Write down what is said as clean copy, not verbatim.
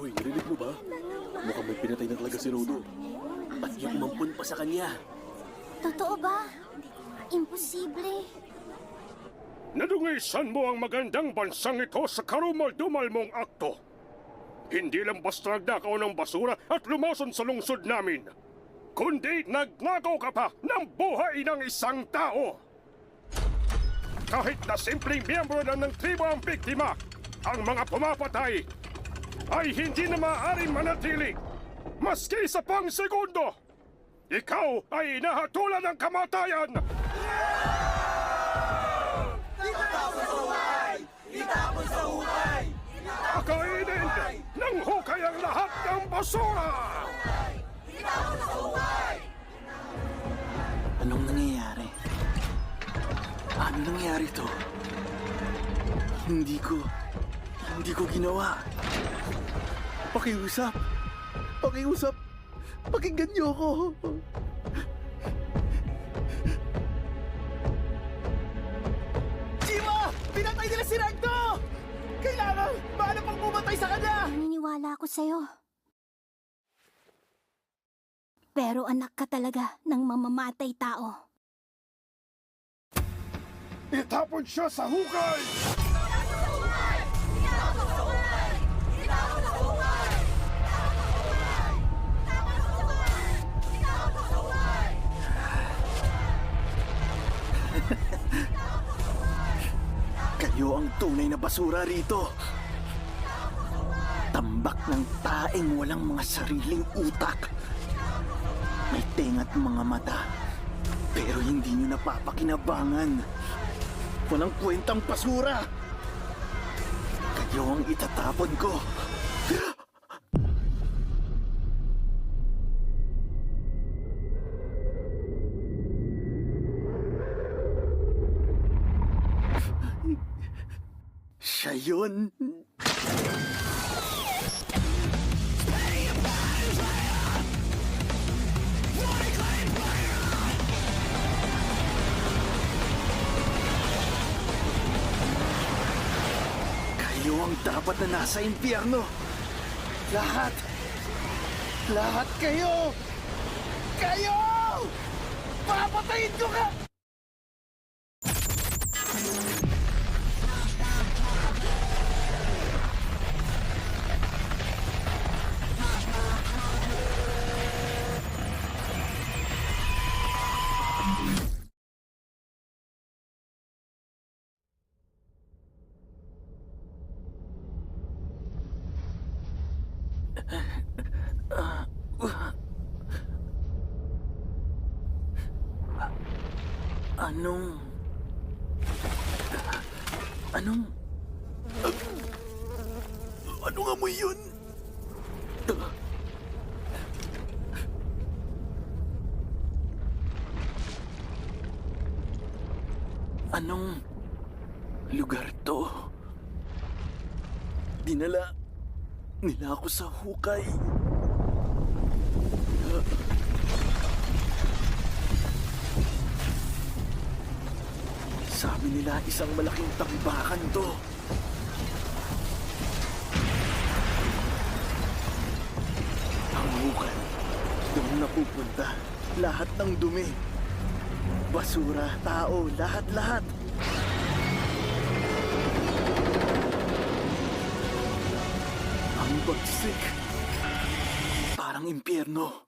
Hoy, narinig mo ba? Mukhang may pinatay na talaga si Rodo. At yung umampun pa sa kanya. Totoo ba? Imposible. Nadungisan mo ang magandang bansang ito sa karumal-dumal mong akto. Hindi lang basta nagdakaw ng basura at lumoson sa lungsod namin, kundi nagnakaw ka pa ng buhay ng isang tao. Kahit na simpleng miyembro lang ng tribo ang biktima, ang mga pumapatay ay hindi na maaaring manatili maski sa pang segundo. Ikaw ay inahatulan ng kamatayan! Kakainin ng hukay ang lahat ng basura! Anong nangyayari? Ano nangyari to? Hindi ko ginawa. Pakiusap! Pakinggan niyo ako! Chima! Pinatay nila si Ragdo! Kailangan! Paano pang pumatay sa kanya? Naniniwala ako sa'yo. Pero anak ka talaga ng mamamatay tao. Itapon siya sa hukay! Kayo ang tunay na basura rito. Tambak ng taeng walang mga sariling utak. May tenga't mga mata, pero hindi nyo napapakinabangan. Walang kwentang basura. Kayo ang itatapon ko. Siya yun. Kayo ang dapat na nasa impyerno. Lahat. Lahat kayo. Kayo! Papatayin ko ka! Anong... Anong amoy yun? Anong lugar to? Dinala nila ako sa hukay. Sabi nila isang malaking tambakan to. Ang hukay, doon napupunta lahat ng dumi. Basura, tao, lahat-lahat. Ang bagsik. Parang impyerno.